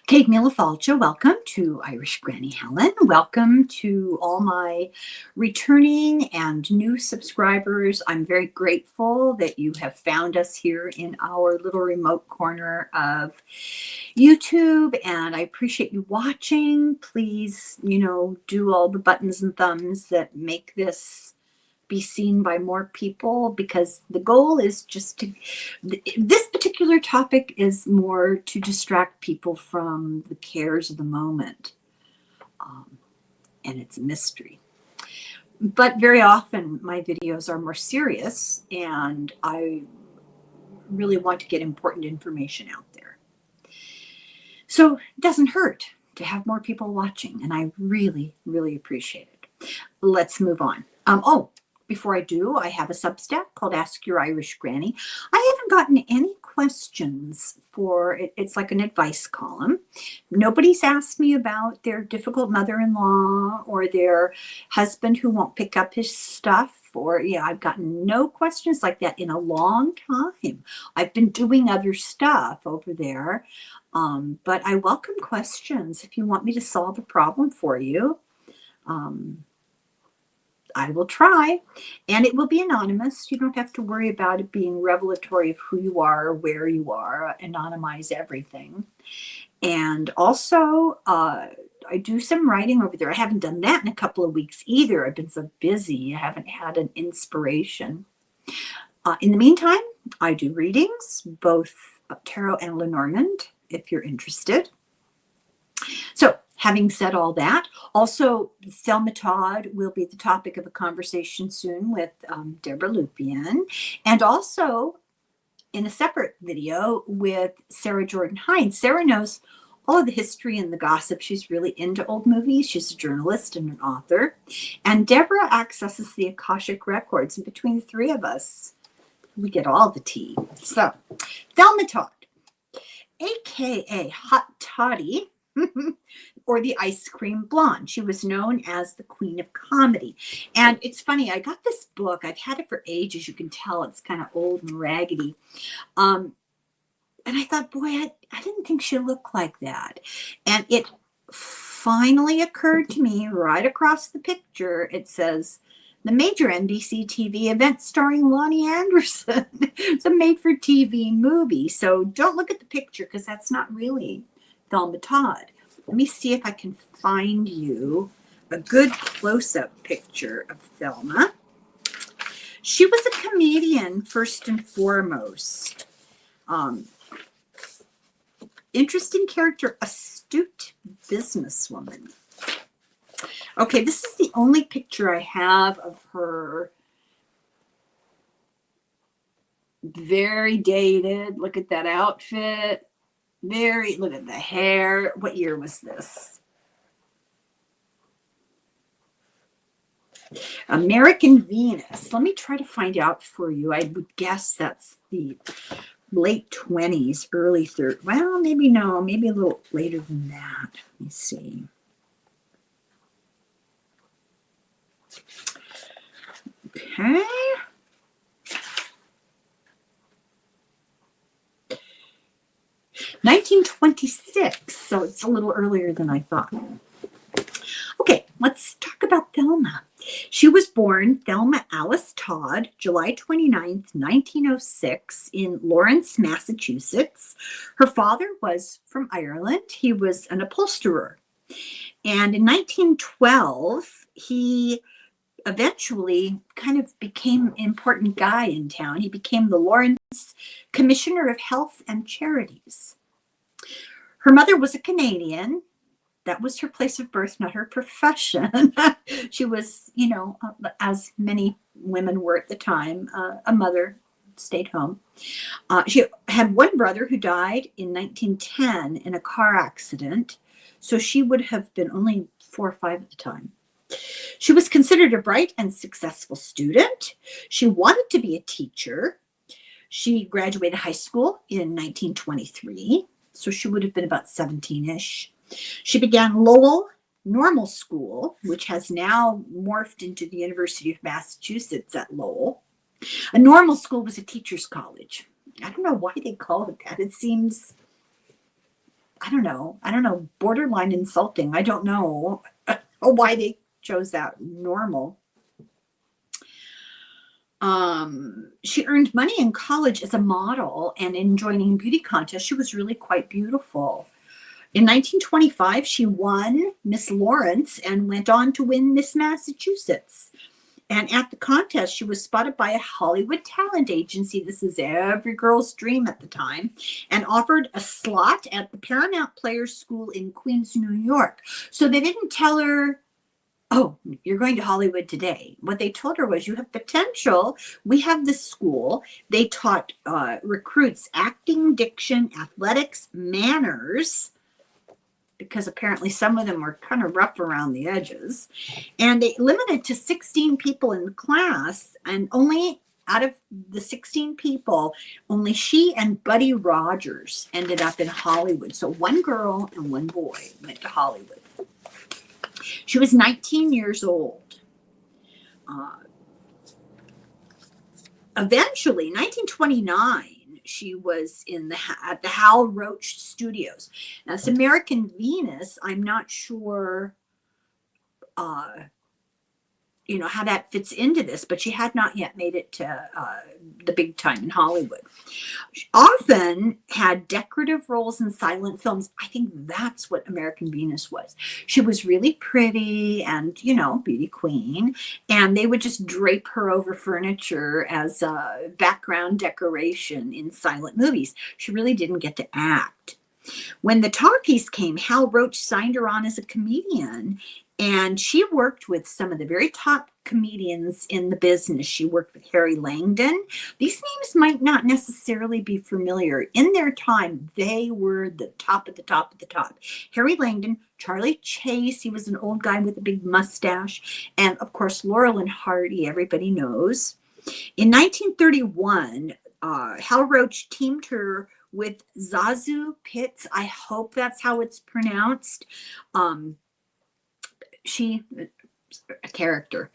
Kate Milifalcha, welcome to Irish Granny Helen. Welcome to all my returning and new subscribers. I'm very grateful that you have found us here in our little remote corner of YouTube, and I appreciate you watching. Please, do all the buttons and thumbs that make this be seen by more people, because the goal is just to, this particular topic is more to distract people from the cares of the moment. And it's a mystery. But very often my videos are more serious, and I really want to get important information out there. So it doesn't hurt to have more people watching, and I really, really appreciate it. Let's move on. Before I do, I have a Substack called Ask Your Irish Granny. I haven't gotten any questions for it. It's like an advice column. Nobody's asked me about their difficult mother-in-law or their husband who won't pick up his stuff. I've gotten no questions like that in a long time. I've been doing other stuff over there, but I welcome questions. If you want me to solve a problem for you, I will try, and it will be anonymous. You don't have to worry about it being revelatory of who you are or where you are. Anonymize everything. And also, I do some writing over there. I haven't done that in a couple of weeks either. I've been so busy. I haven't had an inspiration. In the meantime, I do readings, both tarot and Lenormand, if you're interested. So, having said all that, also Thelma Todd will be the topic of a conversation soon with Deborah Lupien, and also in a separate video with Sarah Jordan Hines. Sarah knows all of the history and the gossip. She's really into old movies. She's a journalist and an author. And Deborah accesses the Akashic records. And between the three of us, we get all the tea. So, Thelma Todd, aka Hot Toddy, or the Ice Cream Blonde. She was known as the Queen of Comedy. And it's funny, I got this book. I've had it for ages. You can tell it's kind of old and raggedy. And I thought, boy, I didn't think she looked like that. And it finally occurred to me right across the picture. It says, the major NBC TV event starring Lonnie Anderson. It's a made-for-TV movie. So don't look at the picture, because that's not really Thelma Todd. Let me see if I can find you a good close-up picture of Thelma. She was a comedian first and foremost. Interesting character, astute businesswoman. Okay, this is the only picture I have of her. Very dated. Look at that outfit. Look at the hair. What year was this? American Venus. Let me try to find out for you. I would guess that's the late 20s, early 30s. Well, maybe no, maybe a little later than that. Let me see. Okay. $1926, so it's a little earlier than I thought. Okay, let's talk about Thelma. She was born Thelma Alice Todd, July 29th, 1906, in Lawrence, Massachusetts. Her father was from Ireland. He was an upholsterer. And in 1912, he eventually kind of became an important guy in town. He became the Lawrence Commissioner of Health and Charities. Her mother was a Canadian. That was her place of birth, not her profession. She was, as many women were at the time, a mother, stayed home. She had one brother who died in 1910 in a car accident. So she would have been only 4 or 5 at the time. She was considered a bright and successful student. She wanted to be a teacher. She graduated high school in 1923. So she would have been about 17-ish. She began Lowell Normal School, which has now morphed into the University of Massachusetts at Lowell. A normal school was a teacher's college. I don't know why they called it that. It seems I don't know, borderline insulting. I don't know why they chose that. Normal. She earned money in college as a model, and in joining beauty contests, she was really quite beautiful. In 1925, she won Miss Lawrence and went on to win Miss Massachusetts. And at the contest, she was spotted by a Hollywood talent agency. This is every girl's dream at the time, and offered a slot at the Paramount Players School in Queens, New York. So they didn't tell her, oh, you're going to Hollywood today. What they told her was, you have potential. We have this school. They taught recruits acting, diction, athletics, manners, because apparently some of them were kind of rough around the edges. And they limited to 16 people in the class, and only out of the 16 people, only she and Buddy Rogers ended up in Hollywood. So one girl and one boy went to Hollywood. She was 19 years old. Eventually, 1929, she was at the Hal Roach Studios. Now, it's American Venus. I'm not sure, how that fits into this, but she had not yet made it to the big time in Hollywood. She often had decorative roles in silent films. I think that's what American Venus was. She was really pretty and, beauty queen, and they would just drape her over furniture as a background decoration in silent movies. She really didn't get to act. When the talkies came, Hal Roach signed her on as a comedian, and she worked with some of the very top comedians in the business. She worked with Harry Langdon. These names might not necessarily be familiar. In their time, they were the top of the top of the top. Harry Langdon, Charlie Chase, he was an old guy with a big mustache, and of course, Laurel and Hardy, everybody knows. In 1931, Hal Roach teamed her with Zazu Pitts. I hope that's how it's pronounced. She, a character.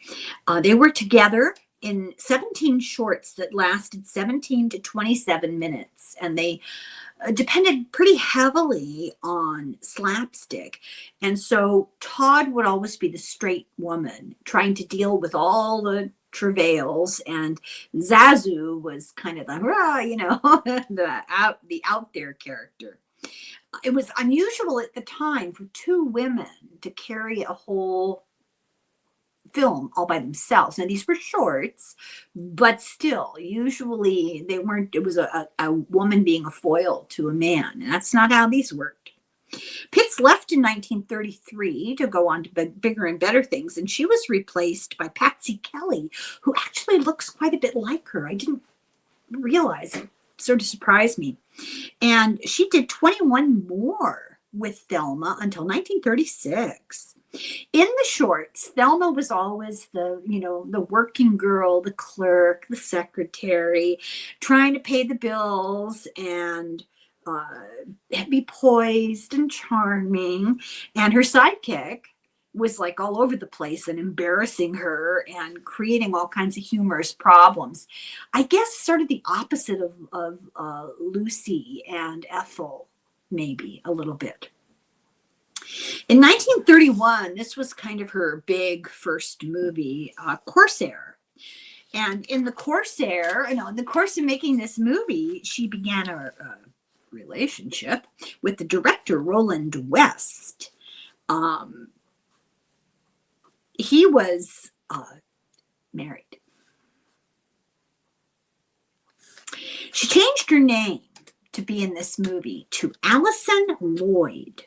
They were together in 17 shorts that lasted 17 to 27 minutes, and they depended pretty heavily on slapstick. And so Todd would always be the straight woman trying to deal with all the travails, and Zazu was kind of the out there character. It was unusual at the time for two women to carry a whole film all by themselves. Now, these were shorts, but still, usually they weren't, it was a woman being a foil to a man. And that's not how these worked. Pitts left in 1933 to go on to bigger and better things, and she was replaced by Patsy Kelly, who actually looks quite a bit like her. I didn't realize it. Sort of surprised me. And she did 21 more with Thelma until 1936. In the shorts, Thelma was always the working girl, the clerk, the secretary, trying to pay the bills and be poised and charming. And her sidekick was like all over the place and embarrassing her and creating all kinds of humorous problems. I guess sort of the opposite of Lucy and Ethel, maybe a little bit. In 1931, this was kind of her big first movie, Corsair. And in the course of making this movie, she began a relationship with the director, Roland West. He was married. She changed her name to be in this movie to Allison Lloyd.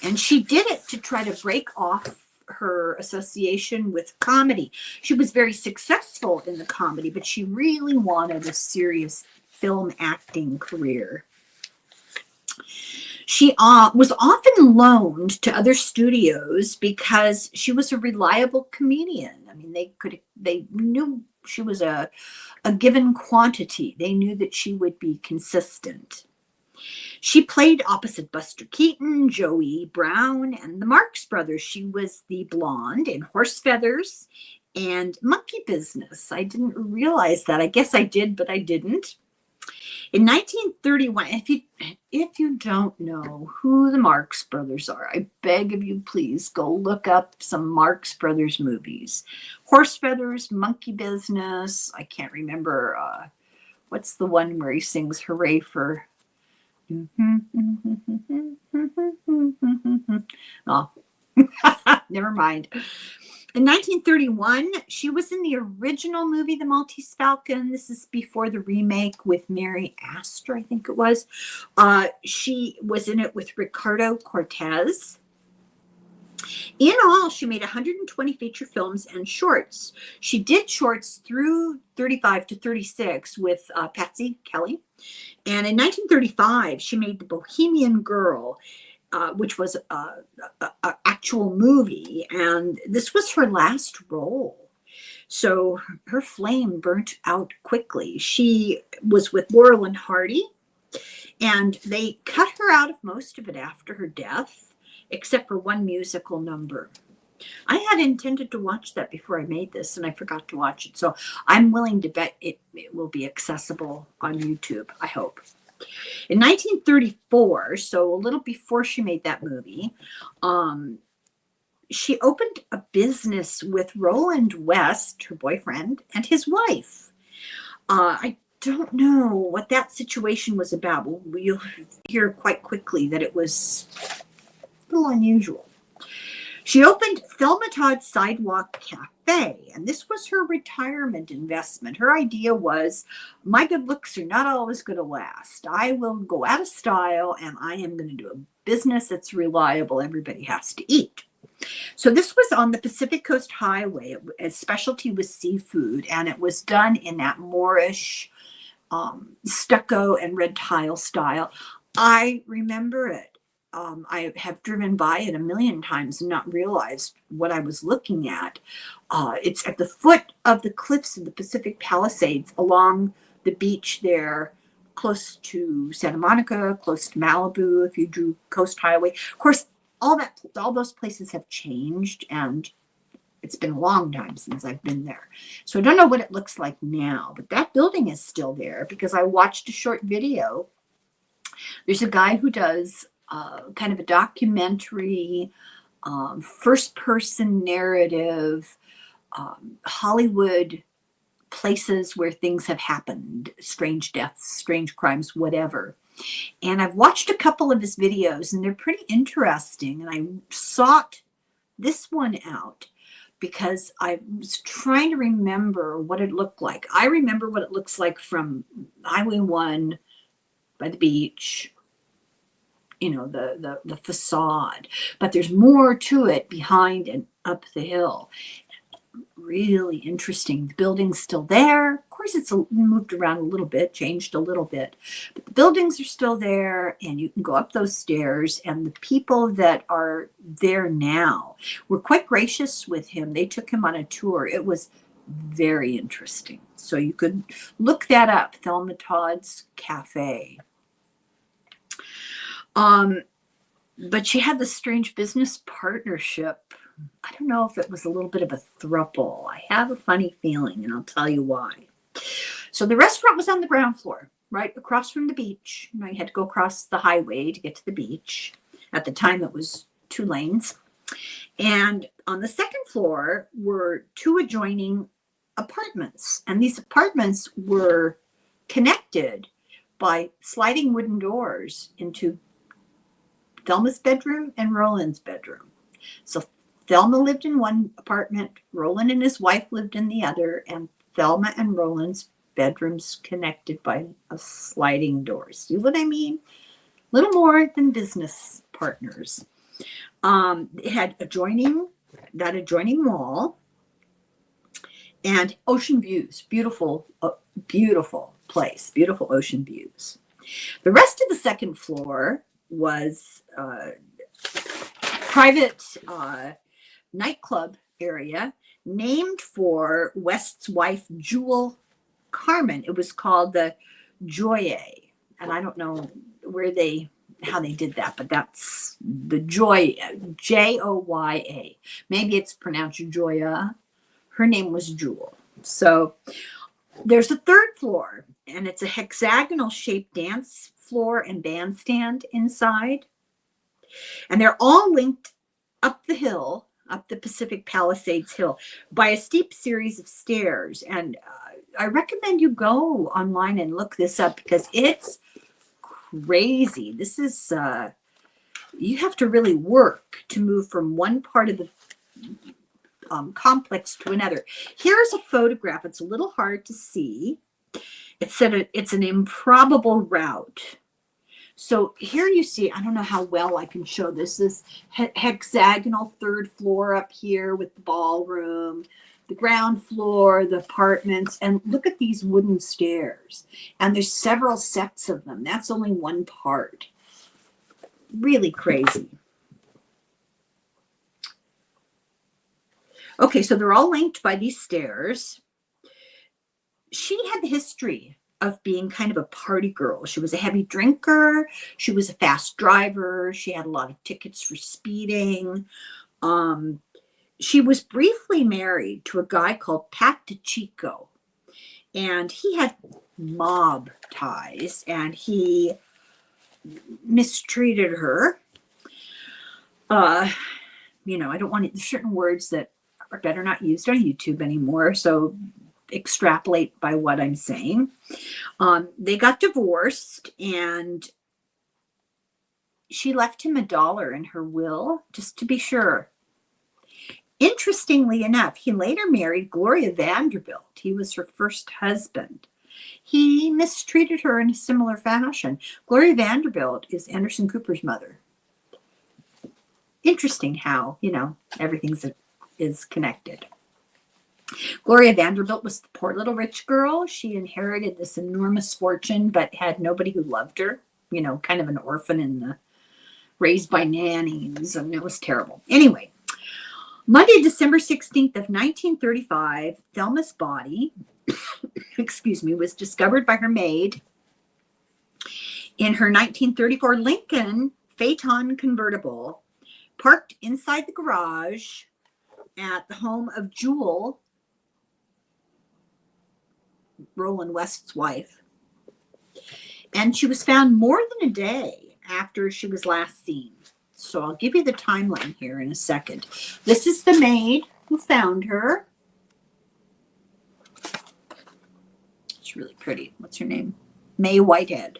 And she did it to try to break off her association with comedy. She was very successful in the comedy, but she really wanted a serious film acting career. She was often loaned to other studios because she was a reliable comedian. I mean, they knew she was a given quantity. They knew that she would be consistent. She played opposite Buster Keaton, Joey Brown, and the Marx Brothers. She was the blonde in Horse Feathers and Monkey Business. I didn't realize that. I guess I did, but I didn't. In 1931, if you don't know who the Marx Brothers are, I beg of you, please go look up some Marx Brothers movies. Horse Feathers, Monkey Business. I can't remember what's the one where he sings "Hooray for." Oh, never mind. In 1931, she was in the original movie, The Maltese Falcon. This is before the remake with Mary Astor, I think it was. She was in it with Ricardo Cortez. In all, she made 120 feature films and shorts. She did shorts through 35 to 36 with Patsy Kelly. And in 1935, she made The Bohemian Girl, which was an actual movie. And this was her last role. So her flame burnt out quickly. She was with Laurel and Hardy, and they cut her out of most of it after her death, except for one musical number. I had intended to watch that before I made this, and I forgot to watch it. So I'm willing to bet it will be accessible on YouTube, I hope. In 1934, so a little before she made that movie, she opened a business with Roland West, her boyfriend, and his wife. I don't know what that situation was about. You'll hear quite quickly that it was a little unusual. She opened Thelma Todd Sidewalk Cafe, and this was her retirement investment. Her idea was, my good looks are not always going to last. I will go out of style, and I am going to do a business that's reliable. Everybody has to eat. So this was on the Pacific Coast Highway. Its specialty was seafood, and it was done in that Moorish stucco and red tile style. I remember it. I have driven by it a million times and not realized what I was looking at. It's at the foot of the cliffs of the Pacific Palisades along the beach there, close to Santa Monica, close to Malibu, if you drew Coast Highway. Of course, all those places have changed, and it's been a long time since I've been there. So I don't know what it looks like now, but that building is still there because I watched a short video. There's a guy who does kind of a documentary, first-person narrative, Hollywood places where things have happened, strange deaths, strange crimes, whatever. And I've watched a couple of his videos, and they're pretty interesting. And I sought this one out because I was trying to remember what it looked like. I remember what it looks like from Highway 1 by the beach, you know, the facade. But there's more to it behind and up the hill. Really interesting. The building's still there. Of course, it's moved around a little bit, changed a little bit, but the buildings are still there, and you can go up those stairs, and the people that are there now were quite gracious with him. They took him on a tour. It was very interesting. So you could look that up, Thelma Todd's Cafe. But she had this strange business partnership. I don't know if it was a little bit of a throuple. I have a funny feeling, and I'll tell you why. So the restaurant was on the ground floor, right across from the beach. You had to go across the highway to get to the beach. At the time, it was 2 lanes. And on the second floor were 2 adjoining apartments. And these apartments were connected by sliding wooden doors into Thelma's bedroom and Roland's bedroom. So Thelma lived in one apartment, Roland and his wife lived in the other, and Thelma and Roland's bedrooms connected by a sliding door. See what I mean? A little more than business partners. It had that adjoining wall and ocean views. Beautiful, beautiful place, beautiful ocean views. The rest of the second floor was private nightclub area named for West's wife, Jewel Carmen. It was called the Joya. And I don't know how they did that, but that's the Joya, Joya. Maybe it's pronounced Joya. Her name was Jewel. So there's a third floor, and it's a hexagonal shaped dance floor and bandstand inside. And they're all linked up the hill, up the Pacific Palisades Hill, by a steep series of stairs. And I recommend you go online and look this up because it's crazy. This is, you have to really work to move from one part of the complex to another. Here's a photograph. It's a little hard to see. It said it's an improbable route. So here you see, I don't know how well I can show this, this hexagonal third floor up here with the ballroom, the ground floor, the apartments, and look at these wooden stairs. And there's several sets of them. That's only one part. Really crazy. Okay, so they're all linked by these stairs. She had the history of being kind of a party girl. She was a heavy drinker. She was a fast driver. She had a lot of tickets for speeding. She was briefly married to a guy called Pat DiCicco, and he had mob ties, and he mistreated her. You know, I don't want to, certain words that are better not used on YouTube anymore, so extrapolate by what I'm saying. They got divorced, and she left him $1 in her will, just to be sure. Interestingly enough, he later married Gloria Vanderbilt. He was her first husband. He mistreated her in a similar fashion. Gloria Vanderbilt is Anderson Cooper's mother. Interesting how, you know, everything is connected. Gloria Vanderbilt was the poor little rich girl. She inherited this enormous fortune, but had nobody who loved her. You know, kind of an orphan raised by nannies, and it was terrible. Anyway, Monday, December 16th of 1935, Thelma's body, excuse me, was discovered by her maid in her 1934 Lincoln Phaeton convertible, parked inside the garage at the home of Jewel, Roland West's wife. And she was found more than a day after she was last seen. So I'll give you the timeline here in a second. This is the maid who found her. It's really pretty. What's her name? May Whitehead.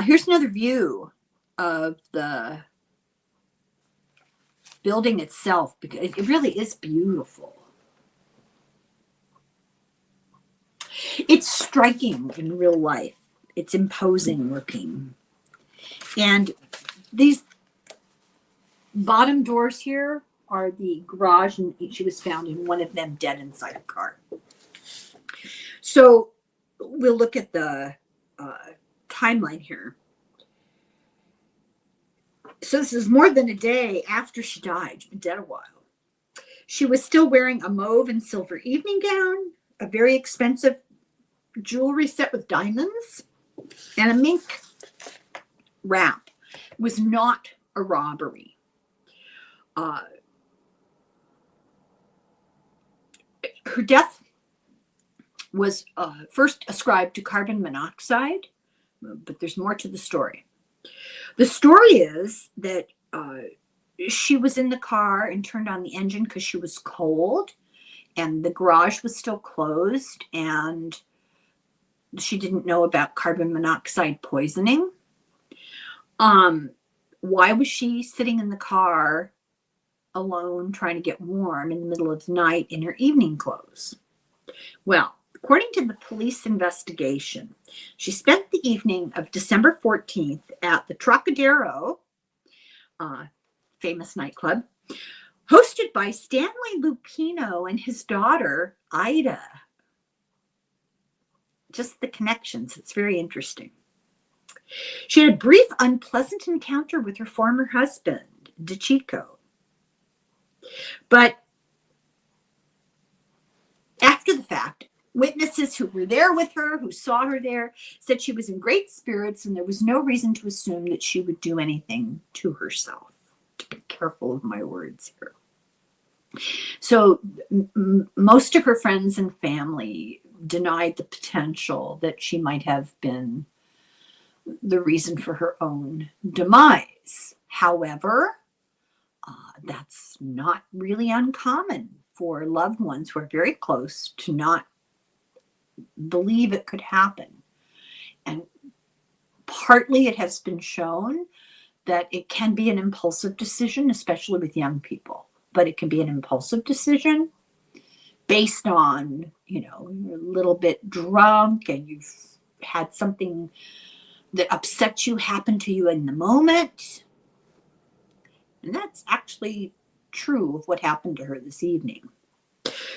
Here's another view of the building itself, because it really is beautiful. It's striking in real life. It's imposing looking. And these bottom doors here are the garage, and she was found in one of them dead inside a car. So we'll look at the timeline here. So this is more than a day after she died. She's been dead a while. She was still wearing a mauve and silver evening gown, a very expensive jewelry set with diamonds, and a mink wrap. It was not a robbery. Her death was first ascribed to carbon monoxide, but there's more to the story. The story is that she was in the car and turned on the engine because she was cold, and the garage was still closed, and she didn't know about carbon monoxide poisoning. Why was she sitting in the car alone trying to get warm in the middle of the night in her evening clothes? Well, according to the police investigation, she spent the evening of December 14th at the Trocadero, famous nightclub, hosted by Stanley Lupino and his daughter, Ida. Just the connections. It's very interesting. She had a brief, unpleasant encounter with her former husband, DiCicco. But after the fact, witnesses who were there with her, who saw her there, said she was in great spirits and there was no reason to assume that she would do anything to herself. To be careful of my words here. So most of her friends and family denied the potential that she might have been the reason for her own demise. However, that's not really uncommon for loved ones who are very close to not believe it could happen. And partly it has been shown that it can be an impulsive decision, especially with young people, but it can be an impulsive decision based on, you're a little bit drunk and you've had something that upsets you happen to you in the moment. And that's actually true of what happened to her this evening.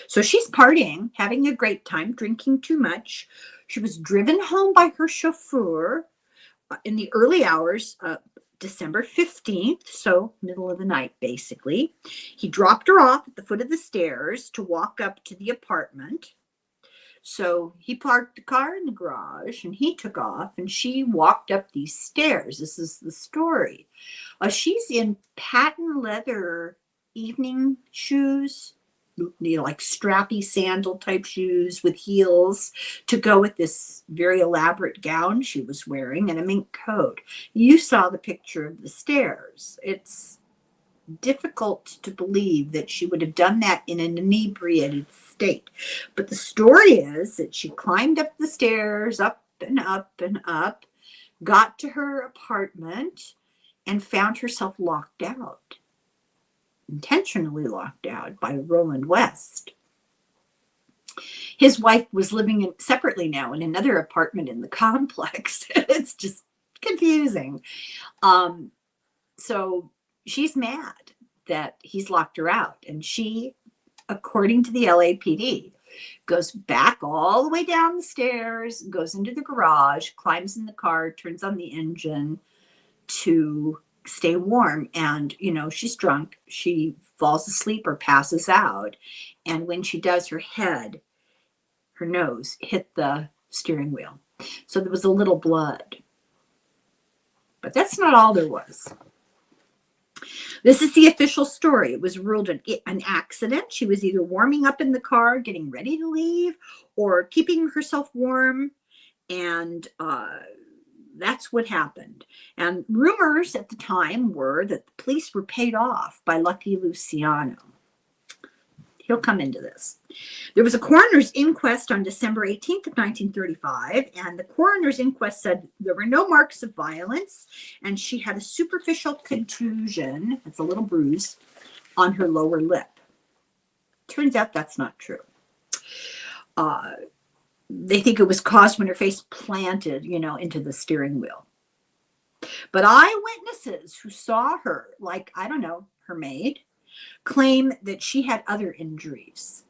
So she's partying, having a great time, drinking too much. She was driven home by her chauffeur in the early hours of December 15th, so middle of the night, basically. He dropped her off at the foot of the stairs to walk up to the apartment. So he parked the car in the garage and he took off and she walked up these stairs. This is the story. She's in patent leather evening shoes, like strappy sandal type shoes with heels to go with this very elaborate gown she was wearing and a mink coat. You saw the picture of the stairs. It's difficult to believe that she would have done that in an inebriated state. But the story is that she climbed up the stairs, up and up and up, got to her apartment, and found herself locked out, intentionally locked out by Roland West. His wife was living separately now in another apartment in the complex. It's just confusing. So she's mad that he's locked her out. And she, according to the LAPD, goes back all the way down the stairs, goes into the garage, climbs in the car, turns on the engine to stay warm. And, she's drunk. She falls asleep or passes out. And when she does, her nose hit the steering wheel. So there was a little blood. But that's not all there was. This is the official story. It was ruled an accident. She was either warming up in the car, getting ready to leave, or keeping herself warm. And that's what happened. And rumors at the time were that the police were paid off by Lucky Luciano. He'll come into this. There was a coroner's inquest on December 18th of 1935, and the coroner's inquest said there were no marks of violence, and she had a superficial contusion, that's a little bruise, on her lower lip. Turns out that's not true. They think it was caused when her face planted, into the steering wheel. But eyewitnesses who saw her, like, her maid, claim that she had other injuries.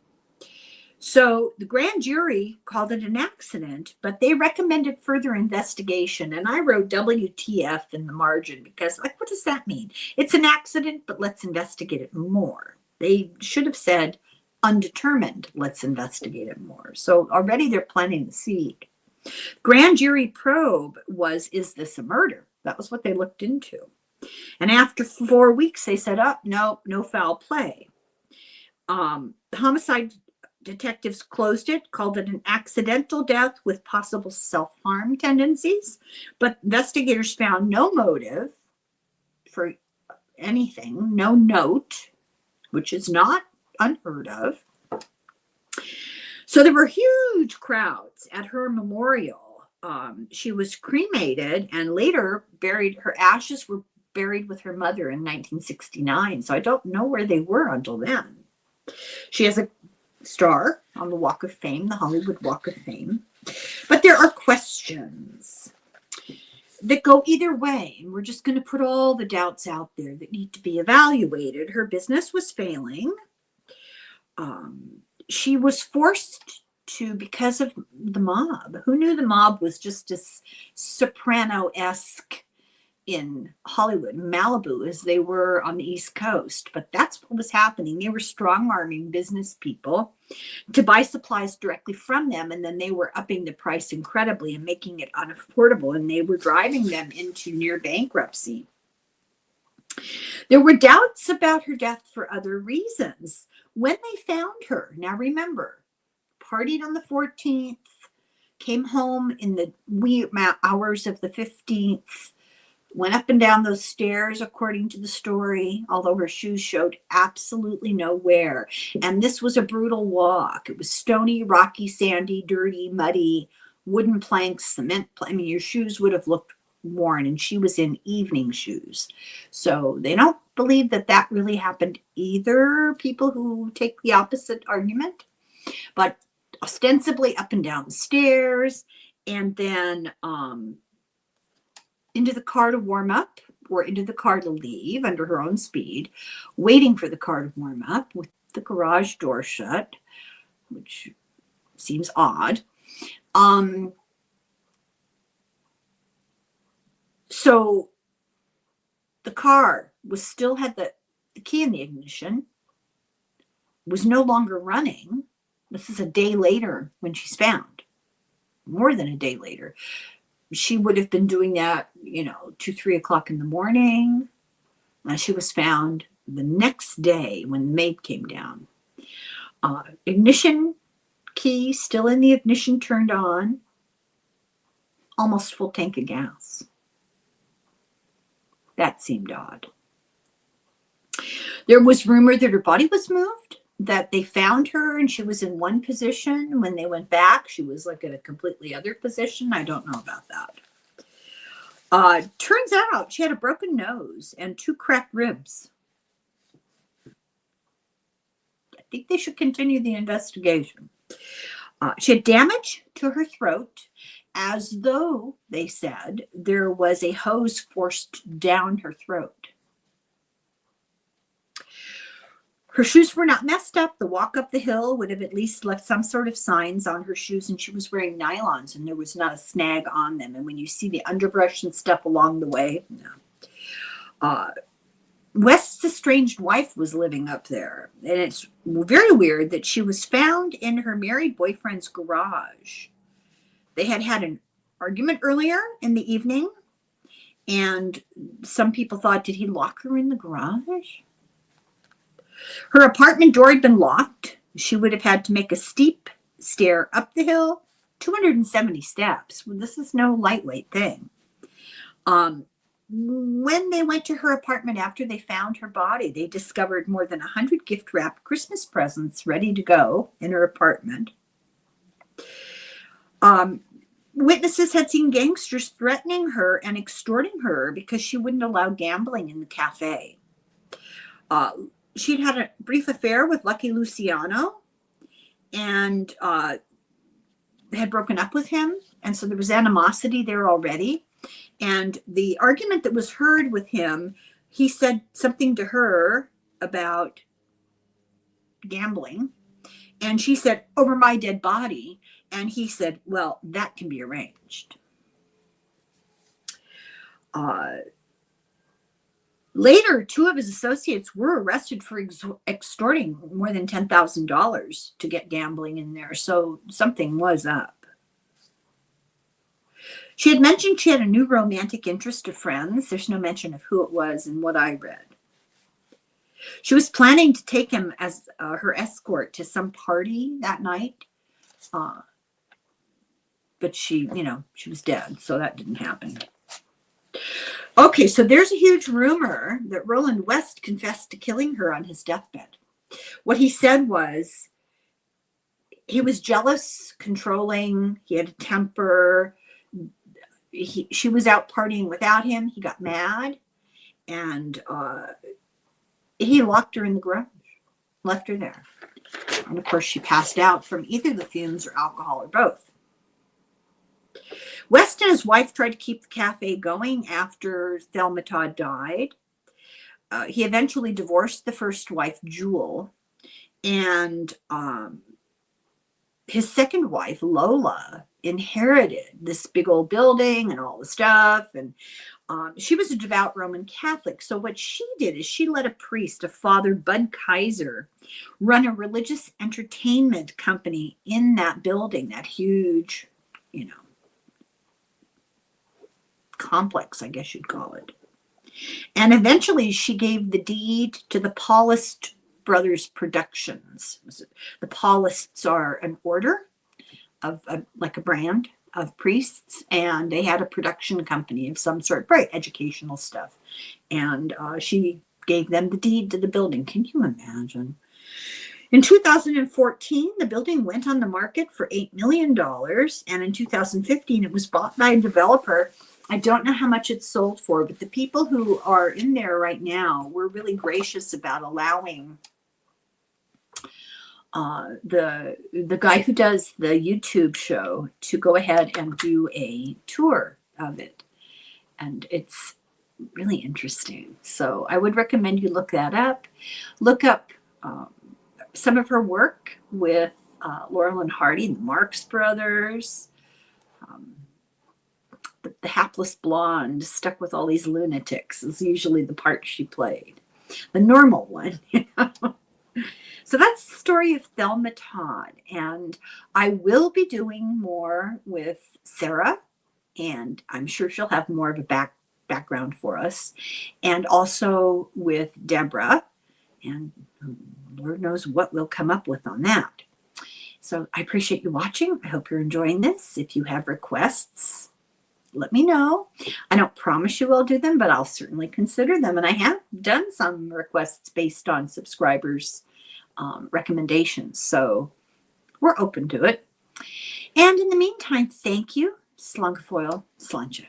So the grand jury called it an accident, but they recommended further investigation. And I wrote WTF in the margin because, what does that mean? It's an accident, but let's investigate it more. They should have said undetermined, let's investigate it more. So already they're planting the seed. Grand jury probe was, is this a murder? That was what they looked into. And after 4 weeks, they said, no foul play. The homicide detectives closed it, called it an accidental death with possible self-harm tendencies. But investigators found no motive for anything, no note, which is not unheard of. So there were huge crowds at her memorial. She was cremated and later buried. Her ashes were buried with her mother in 1969. So I don't know where they were until then. She has a star on the Walk of Fame, the Hollywood Walk of Fame. But there are questions that go either way. And we're just going to put all the doubts out there that need to be evaluated. Her business was failing. She was forced to, because of the mob. Who knew the mob was just as soprano-esque in Hollywood, Malibu, as they were on the East Coast? But that's what was happening. They were strong-arming business people to buy supplies directly from them, and then they were upping the price incredibly and making it unaffordable, and they were driving them into near bankruptcy. There were doubts about her death for other reasons. When they found her, now remember, partied on the 14th, came home in the wee hours of the 15th, went up and down those stairs, according to the story, although her shoes showed absolutely no wear. And this was a brutal walk. It was stony, rocky, sandy, dirty, muddy, wooden planks, cement. I mean, your shoes would have looked worn, and she was in evening shoes. So they don't believe that that really happened either, people who take the opposite argument. But ostensibly up and down the stairs, and then into the car to warm up, or into the car to leave under her own speed, waiting for the car to warm up with the garage door shut, which seems odd. So the car still had the key in the ignition, was no longer running. This is a day later when she's found, more than a day later. She would have been doing that, 2, 3 o'clock in the morning. She was found the next day when the maid came down. Ignition key still in the ignition, turned on, almost full tank of gas. That seemed odd. There was rumor that her body was moved, that they found her and she was in one position. When they went back, she was like in a completely other position. I don't know about that. Turns out she had a broken nose and 2 cracked ribs. I think they should continue the investigation. She had damage to her throat, as though, they said, there was a hose forced down her throat. Her shoes were not messed up. The walk up the hill would have at least left some sort of signs on her shoes, and she was wearing nylons, and there was not a snag on them. And when you see the underbrush and stuff along the way, no. West's estranged wife was living up there, and it's very weird that she was found in her married boyfriend's garage. They had an argument earlier in the evening, and some people thought, did he lock her in the garage? Her apartment door had been locked. She would have had to make a steep stair up the hill, 270 steps. Well, this is no lightweight thing. When they went to her apartment after they found her body, they discovered more than 100 gift-wrapped Christmas presents ready to go in her apartment. Witnesses had seen gangsters threatening her and extorting her because she wouldn't allow gambling in the cafe. She'd had a brief affair with Lucky Luciano and had broken up with him. And so there was animosity there already. And the argument that was heard with him, he said something to her about gambling. And she said, over my dead body. And he said, well, that can be arranged. Later, 2 of his associates were arrested for extorting more than $10,000 to get gambling in there. So something was up. She had mentioned she had a new romantic interest to friends. There's no mention of who it was in what I read. She was planning to take him as her escort to some party that night. But she was dead, so that didn't happen. Okay, so there's a huge rumor that Roland West confessed to killing her on his deathbed. What he said was he was jealous, controlling, he had a temper. She was out partying without him. He got mad, and he locked her in the garage, left her there. And of course, she passed out from either the fumes or alcohol or both. West and his wife tried to keep the cafe going after Thelma Todd died. He eventually divorced the first wife, Jewel, and his second wife, Lola, inherited this big old building and all the stuff. And she was a devout Roman Catholic. So what she did is she let a priest, a Father Bud Kaiser, run a religious entertainment company in that building, that huge, complex, I guess you'd call it. And eventually she gave the deed to the Brothers Productions. The Paulists are an order of like a brand of priests, and they had a production company of some sort, very educational stuff. And she gave them the deed to the building. Can you imagine? In 2014, the building went on the market for $8 million. And in 2015, it was bought by a developer. I don't know how much it sold for, but the people who are in there right now were really gracious about allowing the guy who does the YouTube show to go ahead and do a tour of it. And it's really interesting. So I would recommend you look that up. Look up some of her work with Laurel and Hardy, the Marx Brothers, the hapless blonde stuck with all these lunatics is usually the part she played. The normal one, you know. So that's the story of Thelma Todd. And I will be doing more with Sarah, and I'm sure she'll have more of a background for us, and also with Deborah. And Lord knows what we'll come up with on that. So I appreciate you watching. I hope you're enjoying this. If you have requests, let me know. I don't promise you I'll do them, but I'll certainly consider them. And I have done some requests based on subscribers' recommendations. So we're open to it. And in the meantime, thank you. Slungafoil, sluncha.